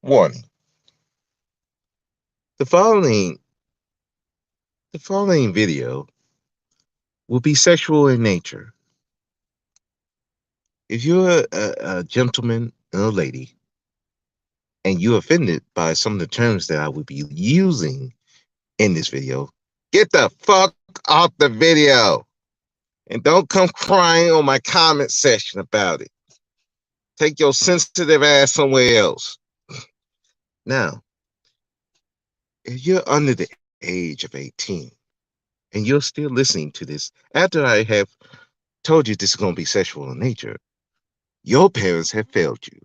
Warning. The following the following video will be sexual in nature. If you're a gentleman and a lady and you're offended by some of the terms that I will be using in this video, get the fuck off the video and don't come crying on my comment section about it. Take your sensitive ass somewhere else. Now, if you're under the age of 18 and you're still listening to this after I have told you this is going to be sexual in nature, your parents have failed you.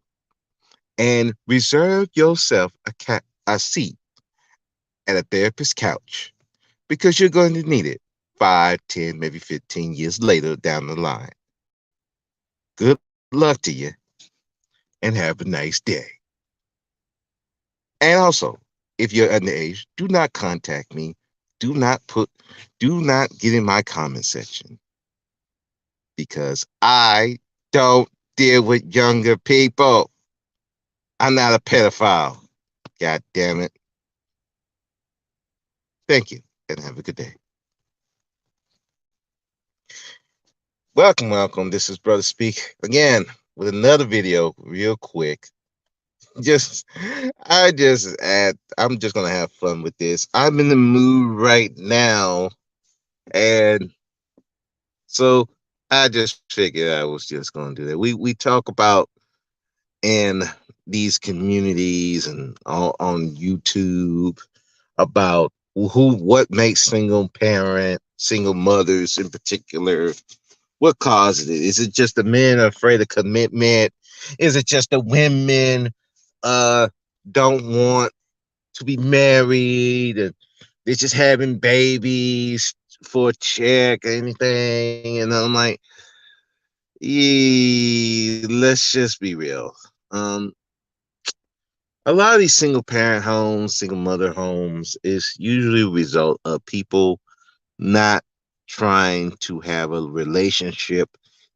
And reserve yourself a seat at a therapist's couch because you're going to need it 5, 10, maybe 15 years later down the line. Good luck to you and have a nice day. And also, if you're underage, do not contact me. Do not get in my comment section because I don't deal with younger people. I'm not a pedophile. God damn it. Thank you and have a good day. Welcome. This is Brother Speak again with another video real quick. I'm just gonna have fun with this. I'm in the mood right now, and so I just figured I was just gonna do that. We talk about in these communities and on YouTube about what makes single mothers in particular. What causes it? Is it just the men are afraid of commitment? Is it just the women don't want to be married and they're just having babies for a check or anything? And I'm like, let's just be real. A lot of these single parent homes, single mother homes is usually a result of people not trying to have a relationship.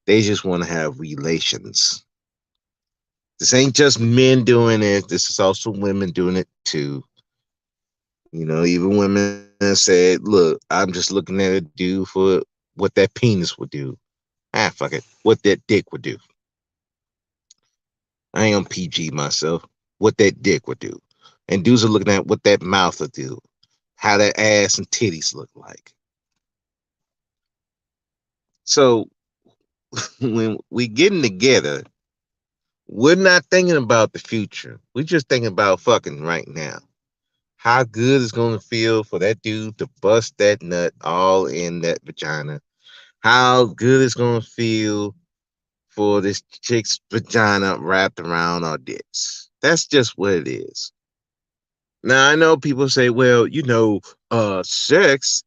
They just want to have relations. This ain't just men doing it. This is also women doing it too. You know, even women said, look, I'm just looking at a dude for what that penis would do. Fuck it. What that dick would do. I ain't on PG myself. What that dick would do. And dudes are looking at what that mouth would do. How that ass and titties look like. So when we getting together, we're not thinking about the future. We're just thinking about fucking right now. How good it's going to feel for that dude to bust that nut all in that vagina. How good it's going to feel for this chick's vagina wrapped around our dicks. That's just what it is. Now, I know people say, well, sex,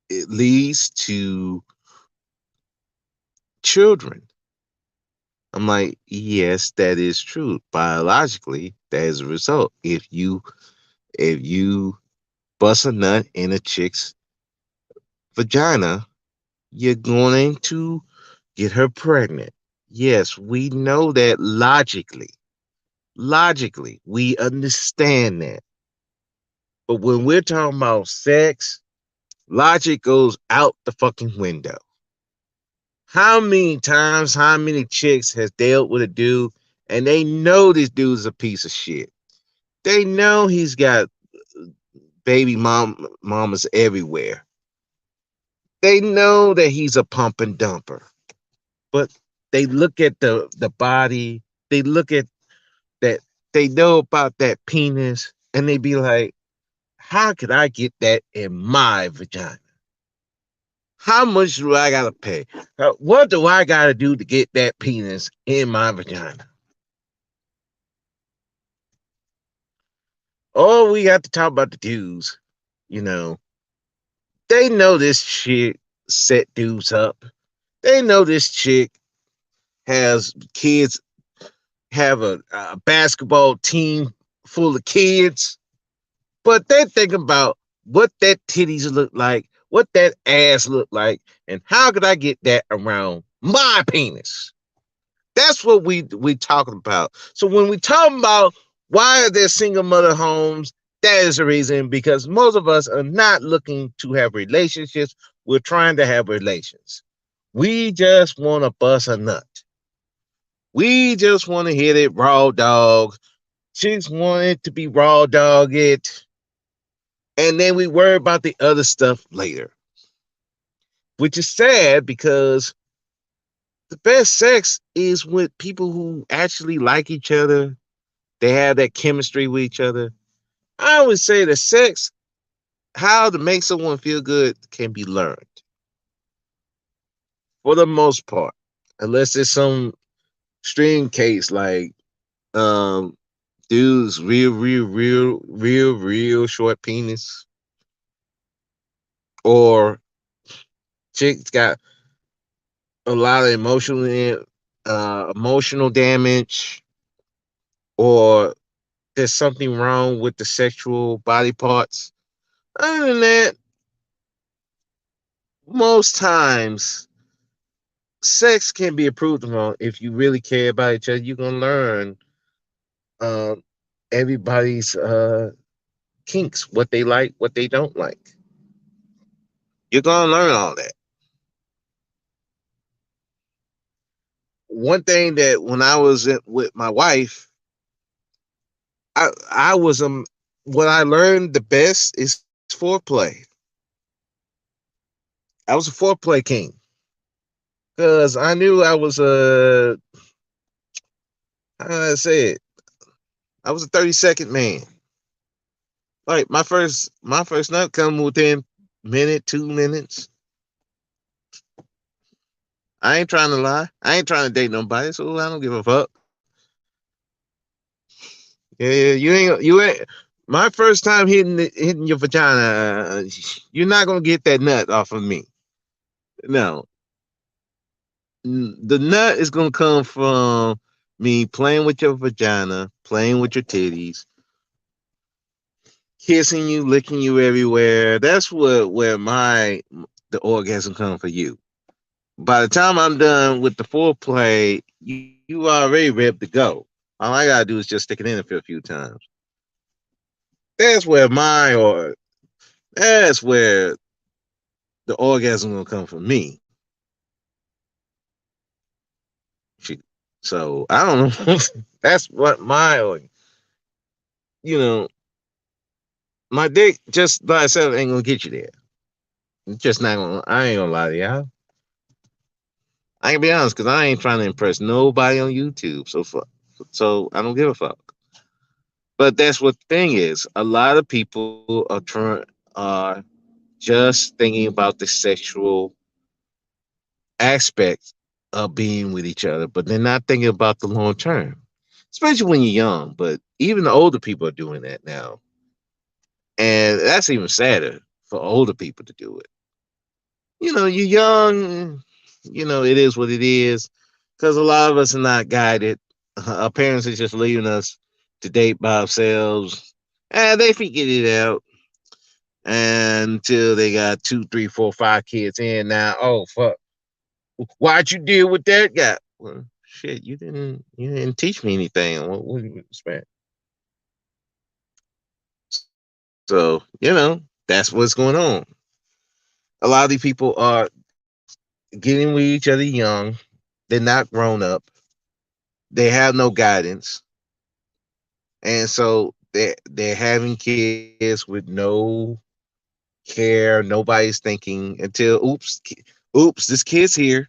it leads to children. I'm like, yes, that is true. Biologically, that is a result. If you bust a nut in a chick's vagina, you're going to get her pregnant. Yes, we know that logically. Logically, we understand that. But when we're talking about sex, logic goes out the fucking window. How many times, how many chicks has dealt with a dude and they know this dude's a piece of shit? They know he's got mamas everywhere. They know that he's a pump and dumper. But they look at the body, they look at that, they know about that penis, and they be like, how could I get that in my vagina? How much do I gotta pay? What do I gotta do to get that penis in my vagina? Oh, we have to talk about the dudes. You know, they know this chick set dudes up. They know this chick has kids, have a basketball team full of kids, but they think about what that titties look like, what that ass look like, and how could I get that around my penis? That's what we talking about. So when we talking about Why are there single mother homes? That is the reason, because most of us are not looking to have relationships. We're trying to have relations. We just want to bust a nut. We just want to hit it raw dog. Chicks want it to be raw dog it. And then we worry about the other stuff later. Which is sad, because the best sex is with people who actually like each other. They have that chemistry with each other. I would say that sex, how to make someone feel good, can be learned for the most part, unless there's some extreme case like um dudes real short penis, or chicks got a lot of emotional damage, or there's something wrong with the sexual body parts. Other than that, most times sex can be improved upon. If you really care about each other, you're gonna learn um, everybody's kinks, what they like, what they don't like. You're gonna learn all that. One thing that when I was with my wife, I was what I learned the best is foreplay. I was a foreplay king, because I knew I was a, how do I say it? I was a 30-second man. Like my first nut come within minute, 2 minutes. I ain't trying to lie. I ain't trying to date nobody, so I don't give a fuck. Yeah, you ain't. My first time hitting your vagina, you're not gonna get that nut off of me. No, the nut is gonna come from me playing with your vagina, playing with your titties, kissing you, licking you everywhere. That's where the orgasm comes for you. By the time I'm done with the foreplay, you already ready to go. All I gotta do is just stick it in for a few times. That's where that's where the orgasm will come from me. So I don't know. That's what you know, my dick, just by itself ain't gonna get you there. It's just not gonna. I ain't gonna lie to y'all. I can be honest, because I ain't trying to impress nobody on YouTube. So I don't give a fuck. But that's what the thing is. A lot of people are just thinking about the sexual aspect of being with each other, but they're not thinking about the long term, especially when you're young. But even the older people are doing that now. And that's even sadder for older people to do it. You're young, it is what it is, because a lot of us are not guided. Our parents are just leaving us to date by ourselves, and they figure it out. And until they got 2, 3, 4, 5 kids in now, oh fuck, why'd you deal with that guy? Well, shit, you didn't teach me anything. What do you expect? So, that's what's going on. A lot of these people are getting with each other young. They're not grown up. They have no guidance. And so they're having kids with no care. Nobody's thinking until oops, this kid's here.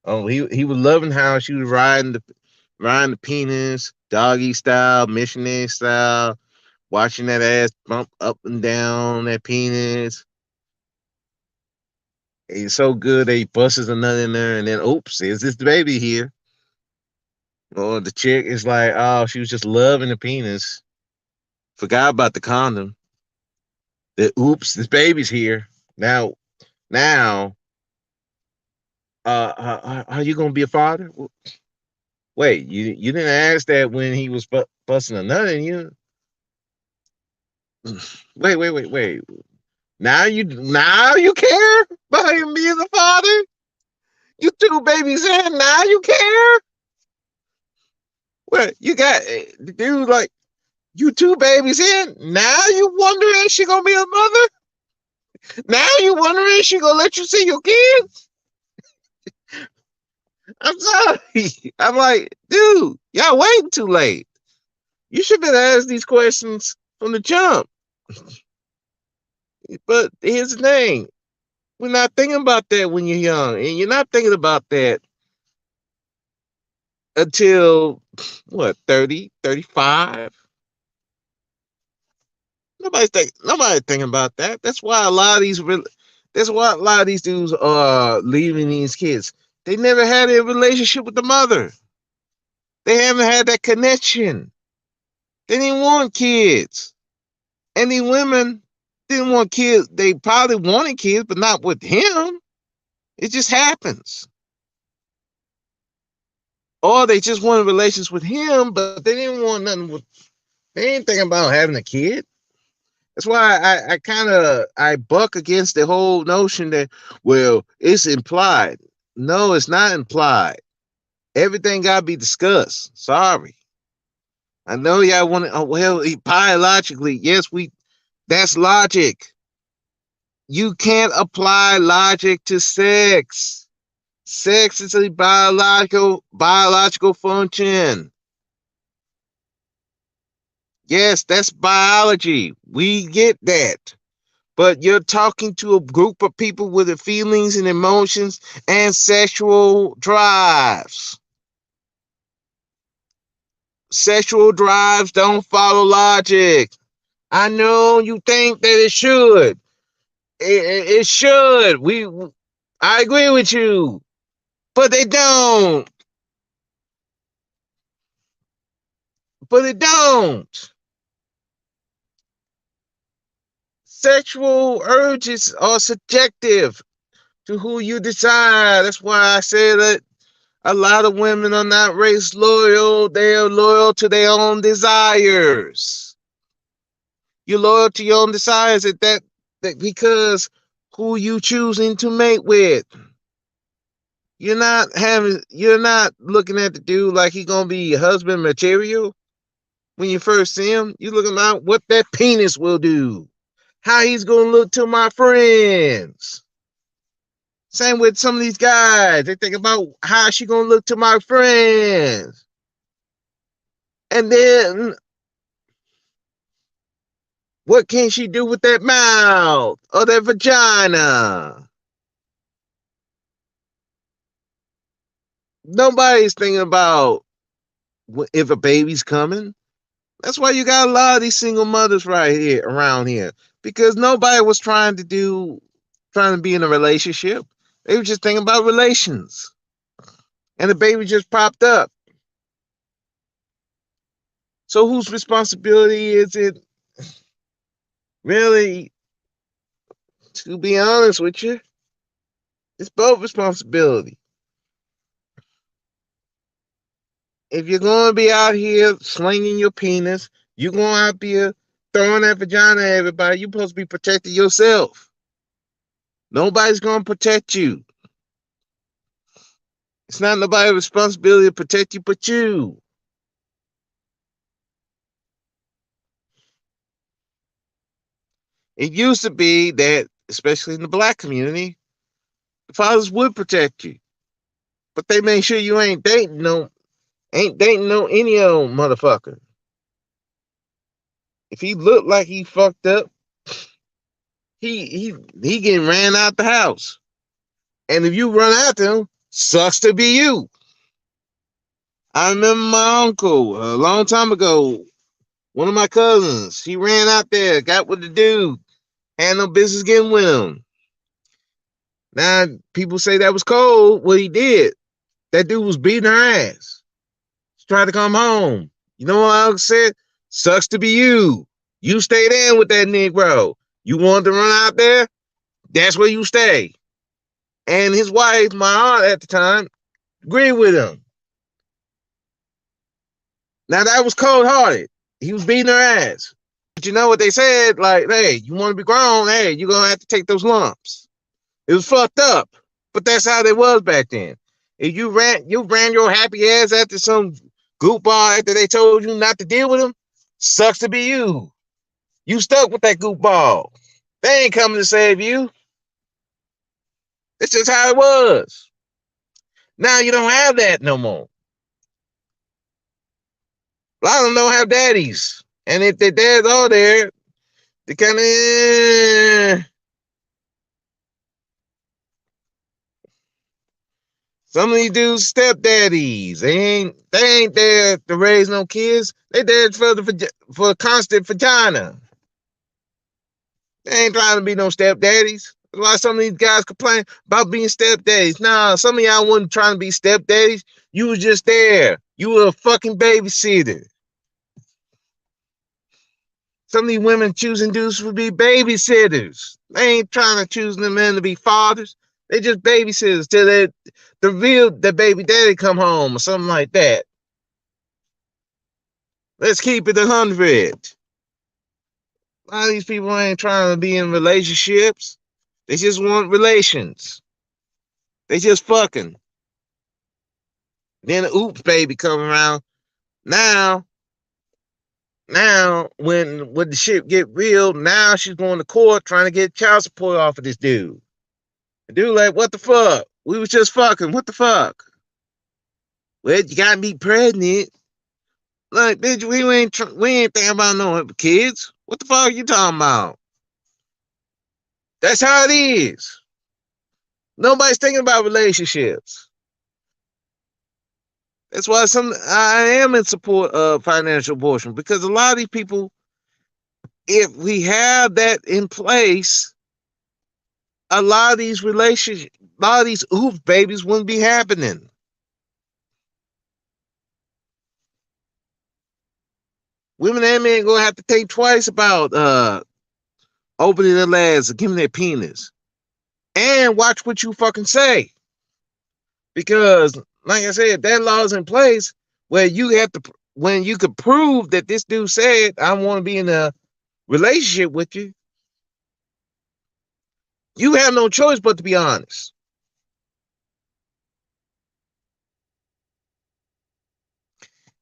Oh, he was loving how she was riding the penis, doggy style, missionary style, watching that ass bump up and down that penis. He's so good that he busts a nut in there, and then oops, is this baby here? Or the chick is like, oh, she was just loving the penis, forgot about the condom. The oops, this baby's here. Now, are you gonna be a father? Wait, you didn't ask that when he was busting a nut in you. Wait. Now you care about him being the father? You two babies in, now you care? bro, you got the dude like you 2 babies in. Now you wondering she gonna be a mother? Now you wondering she gonna let you see your kids? I'm sorry. I'm like, dude, y'all waiting too late. You should have asked these questions from the jump. But here's the thing. We're not thinking about that when you're young. And you're not thinking about that until, what, 30, 35? Nobody thinking about that. That's why a lot of these dudes are leaving these kids. They never had a relationship with the mother. They haven't had that connection. They didn't want kids. And the women didn't want kids. They probably wanted kids, but not with him. It just happens. Or they just wanted relations with him, but they didn't want nothing with. They ain't thinking about having a kid. That's why I buck against the whole notion that, well, it's implied. No, it's not implied. Everything gotta be discussed. Sorry. I know y'all want to, well, biologically, yes, that's logic. You can't apply logic to sex. Sex is a biological function. Yes, that's biology. We get that. But you're talking to a group of people with the feelings and emotions and sexual drives. Sexual drives don't follow logic. I know you think that it should. It should. I agree with you. But they don't. But it don't. Sexual urges are subjective to who you decide. That's why I say that a lot of women are not race loyal. They are loyal to their own desires. You're loyal to your own desires that because who you choosing to mate with. You're not looking at the dude like he gonna be husband material when you first see him. You're looking at what that penis will do. How he's gonna look to my friends. Same with some of these guys. They think about how she gonna look to my friends. And then what can she do with that mouth or that vagina? Nobody's thinking about if a baby's coming. That's why you got a lot of these single mothers right here around here. Because nobody was trying to be in a relationship. They were just thinking about relations. And the baby just popped up. So whose responsibility is it really? To be honest with you, it's both responsibility. If you're going to be out here slinging your penis, you're going to be here throwing that vagina at everybody. You're supposed to be protecting yourself. Nobody's going to protect you. It's not nobody's responsibility to protect you but you. It used to be that, especially in the black community, the fathers would protect you. But they make sure you ain't dating no any old motherfucker. If he looked like he fucked up, he getting ran out the house. And if you run after him, sucks to be you. I remember my uncle a long time ago, one of my cousins, he ran out there, got with the dude, had no business getting with him. Now, people say that was cold. What he did, that dude was beating her ass. She tried to come home. You know what I said? Sucks to be you. You stayed in with that Negro. You wanted to run out there? That's where you stay. And his wife, my aunt at the time, agreed with him. Now, that was cold-hearted. He was beating her ass. But you know what they said? Like, hey, you want to be grown? Hey, you're going to have to take those lumps. It was fucked up. But that's how they was back then. If you ran your happy ass after some Goofball, after they told you not to deal with them, sucks to be you. You stuck with that goofball. They ain't coming to save you. It's just how it was. Now you don't have that no more. A lot of them don't have daddies. And if their dads are there, they kind of. Some of these dudes stepdaddies. They ain't there to raise no kids. They there for constant vagina. They ain't trying to be no stepdaddies. That's why some of these guys complain about being stepdaddies. Nah, some of y'all wasn't trying to be stepdaddies. You was just there. You were a fucking babysitter. Some of these women choosing dudes to be babysitters. They ain't trying to choose the men to be fathers. They just babysitters till the baby daddy come home or something like that. Let's keep it 100. A lot of these people ain't trying to be in relationships. They just want relations. They just fucking. Then the oops baby come around. Now when the shit get real, now she's going to court trying to get child support off of this dude. The dude like, what the fuck? We was just fucking. What the fuck? Well, you got me pregnant. Like, bitch, we ain't thinking about no kids. What the fuck are you talking about? That's how it is. Nobody's thinking about relationships. That's why I am in support of financial abortion, because a lot of these people, if we have that in place, a lot of these relationships, a lot of these oops babies wouldn't be happening. Women and men gonna have to think twice about opening their legs and giving their penis. And watch what you fucking say. Because, like I said, that law's in place where you have to, when you could prove that this dude said, I want to be in a relationship with you, you have no choice but to be honest.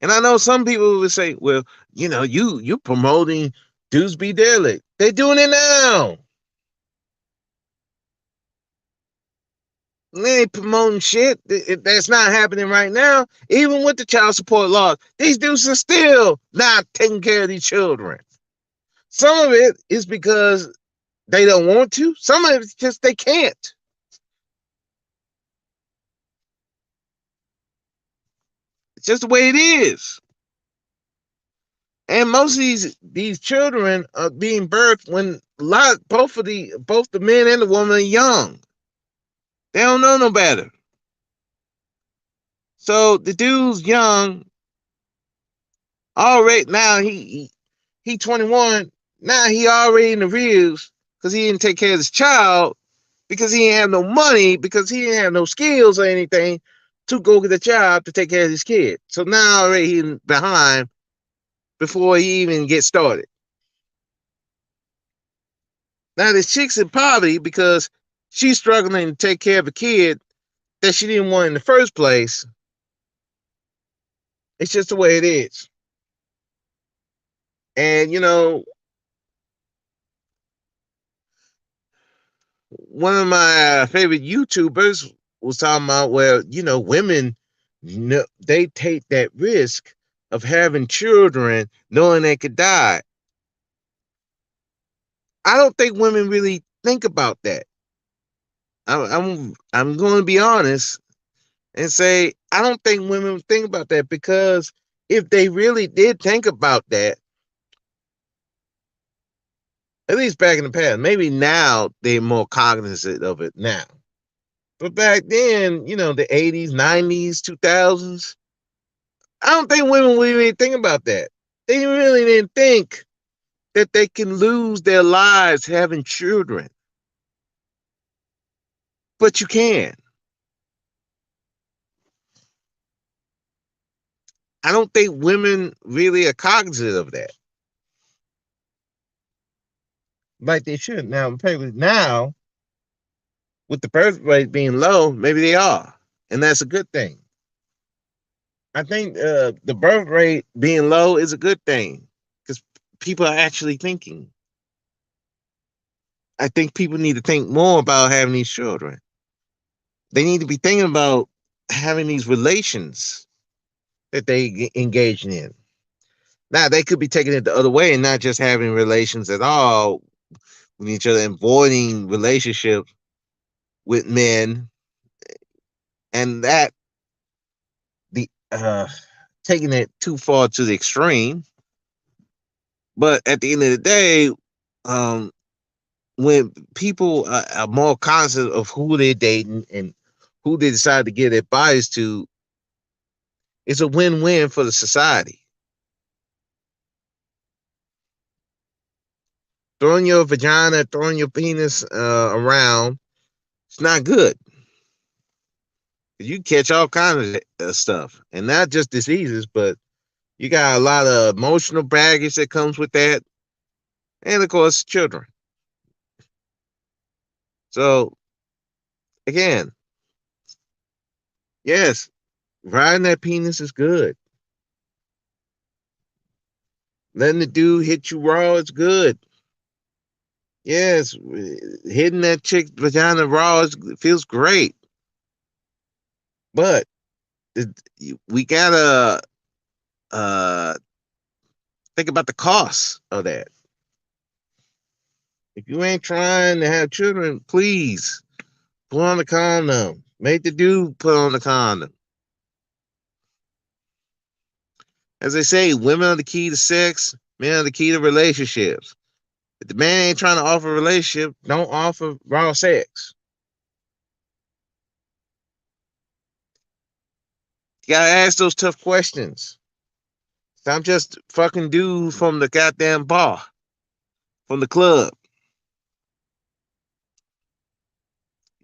And I know some people would say, well, you're promoting dudes be derelict. They're doing it now. They ain't promoting shit. That's not happening right now. Even with the child support laws, these dudes are still not taking care of these children. Some of it is because they don't want to. Some of it's just they can't. It's just the way it is. And most of these children are being birthed when both the men and the woman are young. They don't know no better. So the dude's young. Already now he 21. Now he already in the rears because he didn't take care of his child, because he didn't have no money, because he didn't have no skills or anything to go get a job to take care of his kid. So now already he's behind before he even gets started. Now this chick's in poverty because she's struggling to take care of a kid that she didn't want in the first place. It's just the way it is. And one of my favorite YouTubers was talking about where women, they take that risk of having children knowing they could die. I don't think women really think about that. I'm going to be honest and say I don't think women think about that, because if they really did think about that, at least back in the past, maybe now they're more cognizant of it now. But back then, the 80s, 90s, 2000s, I don't think women would even think about that. They really didn't think that they can lose their lives having children. But you can. I don't think women really are cognizant of that, like they should. Now, with the birth rate being low, maybe they are. And that's a good thing. I think the birth rate being low is a good thing because people are actually thinking. I think people need to think more about having these children. They need to be thinking about having these relations that they engage in. Now they could be taking it the other way and not just having relations at all with each other, and avoiding relationships with men, and that the taking it too far to the extreme. But at the end of the day, um, when people are more conscious of who they're dating and who they decide to give their bodies to, it's a win-win for the society. Throwing your vagina, throwing your penis around, it's not good. You catch all kinds of stuff, and not just diseases, but you got a lot of emotional baggage that comes with that, and of course, children. So again, yes, riding that penis is good. Letting the dude hit you raw is good. Yes, hitting that chick's vagina raw feels great, but it, we gotta uh, think about the costs of that. If you ain't trying to have children, please put on the condom. Make the dude put on the condom. As they say, women are the key to sex, men are the key to relationships. If the man ain't trying to offer a relationship, don't offer raw sex. You gotta ask those tough questions. I'm just fucking dude from the goddamn bar, from the club.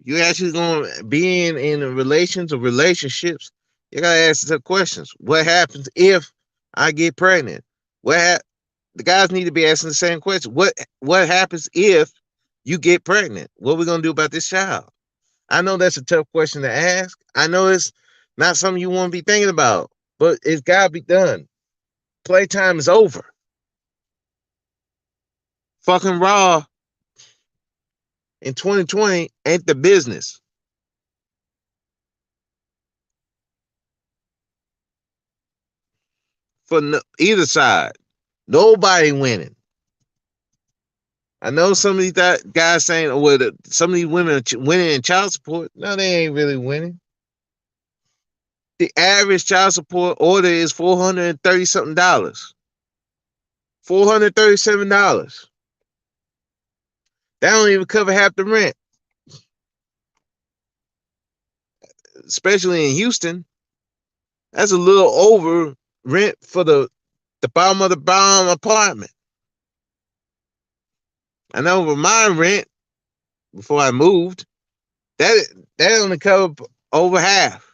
You actually gonna be in relations or relationships. You gotta ask the questions. What happens if I get pregnant? The guys need to be asking the same question. What happens if you get pregnant? What are we gonna do about this child? I know that's a tough question to ask. I know it's not something you want to be thinking about, but it's gotta be done. Playtime is over. Fucking raw in 2020 ain't the business for either side. Nobody winning. I know some of these guys saying, well, some of these women are winning in child support. No, they ain't really winning. The average child support order is $430 something. $437. That don't even cover half the rent, especially in Houston. That's a little over rent for the bottom of the bottom apartment. I know for my rent before I moved, that that only covered over half.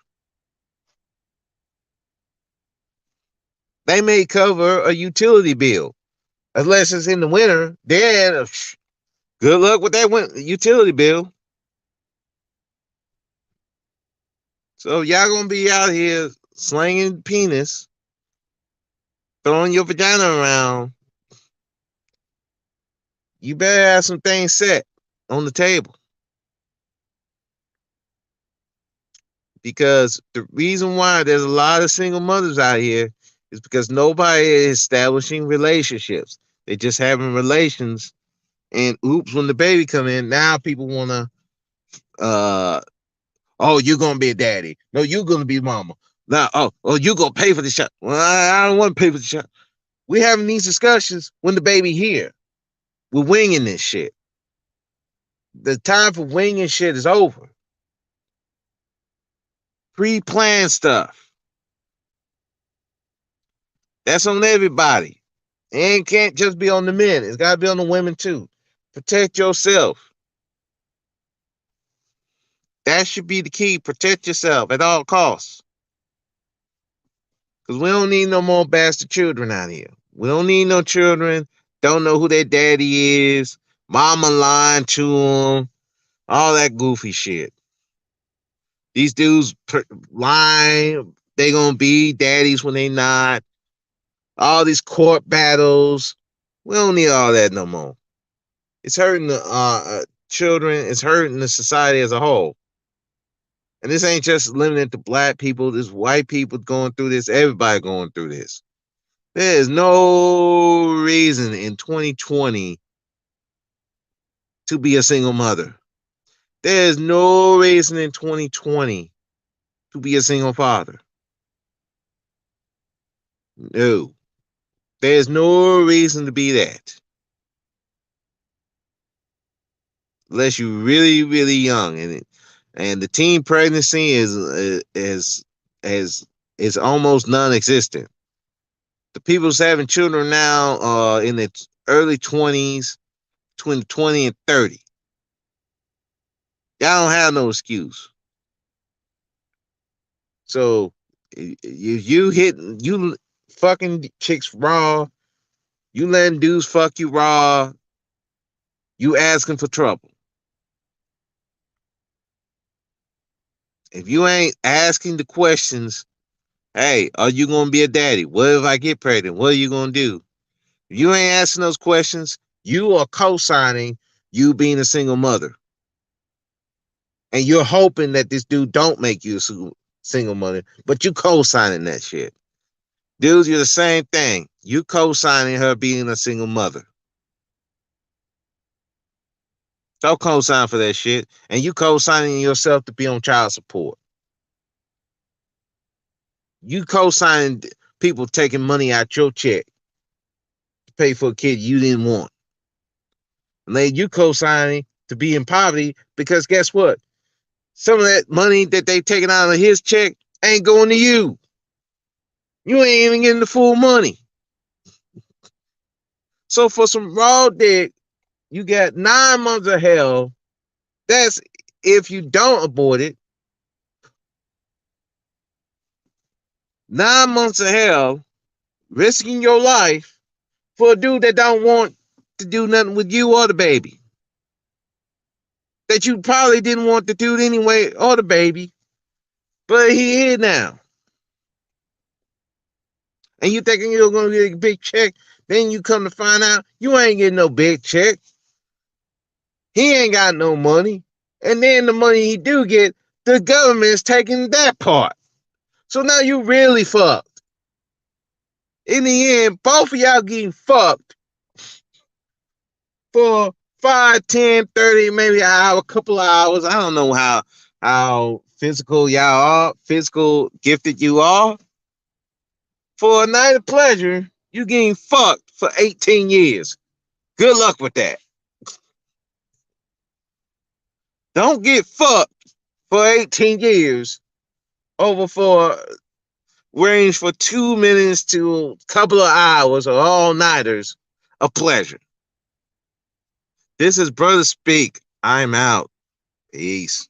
They may cover a utility bill, unless it's in the winter. Then good luck with that utility bill. So y'all gonna be out here slinging penis, throwing your vagina around. You better have some things set on the table. Because the reason why there's a lot of single mothers out here is because nobody is establishing relationships. They're just having relations, and oops, when the baby come in, now people wanna oh, you're gonna be a daddy. No, you're gonna be mama. Now, oh, you gonna pay for the shot. Well, I don't want to pay for the shot. We're having these discussions when the baby here. We're winging this shit. The time for winging shit is over. Pre-planned stuff. That's on everybody. And can't just be on the men. It's gotta be on the women too. Protect yourself. That should be the key. Protect yourself at all costs. Because we don't need no more bastard children out here. We don't need no children. Don't know who their daddy is. Mama lying to them. All that goofy shit. These dudes lying, they gonna be daddies when they not. All these court battles. We don't need all that no more. It's hurting the children. It's hurting the society as a whole. And this ain't just limited to black people. There's white people going through this. Everybody going through this. There is no reason in 2020 to be a single mother. There is no reason in 2020 to be a single father. No. There's no reason to be that. Unless you're really, really young. And the teen pregnancy is almost non-existent. The people who's having children now in the early 20s, between 20 and 30. Y'all don't have no excuse. So you fucking chicks raw, you letting dudes fuck you raw, you asking for trouble. If you ain't asking the questions, hey, are you gonna be a daddy? What if I get pregnant? What are you gonna do? If you ain't asking those questions, you are co-signing you being a single mother. And you're hoping that this dude don't make you a single mother, but you co-signing that shit. Dudes, you're the same thing. You co-signing her being a single mother. Don't co-sign for that shit. And you co-signing yourself to be on child support. You co-signing people taking money out your check to pay for a kid you didn't want. And then you co-signing to be in poverty because guess what? Some of that money that they taking out of his check ain't going to you. You ain't even getting the full money. So for some raw dick, you got 9 months of hell. That's if you don't abort it. 9 months of hell, risking your life for a dude that don't want to do nothing with you or the baby. That you probably didn't want the dude anyway or the baby. But he here now. And you thinking you're going to get a big check. Then you come to find out you ain't getting no big check. He ain't got no money. And then the money he do get, the government's taking that part. So now you really fucked. In the end, both of y'all getting fucked for 5, 10, 30, maybe an hour, a couple of hours. I don't know how physical y'all are, physical gifted you are. For a night of pleasure, you getting fucked for 18 years. Good luck with that. Don't get fucked for 18 years over for range for 2 minutes to a couple of hours or all-nighters of pleasure. This is Brother Speak. I'm out. Peace.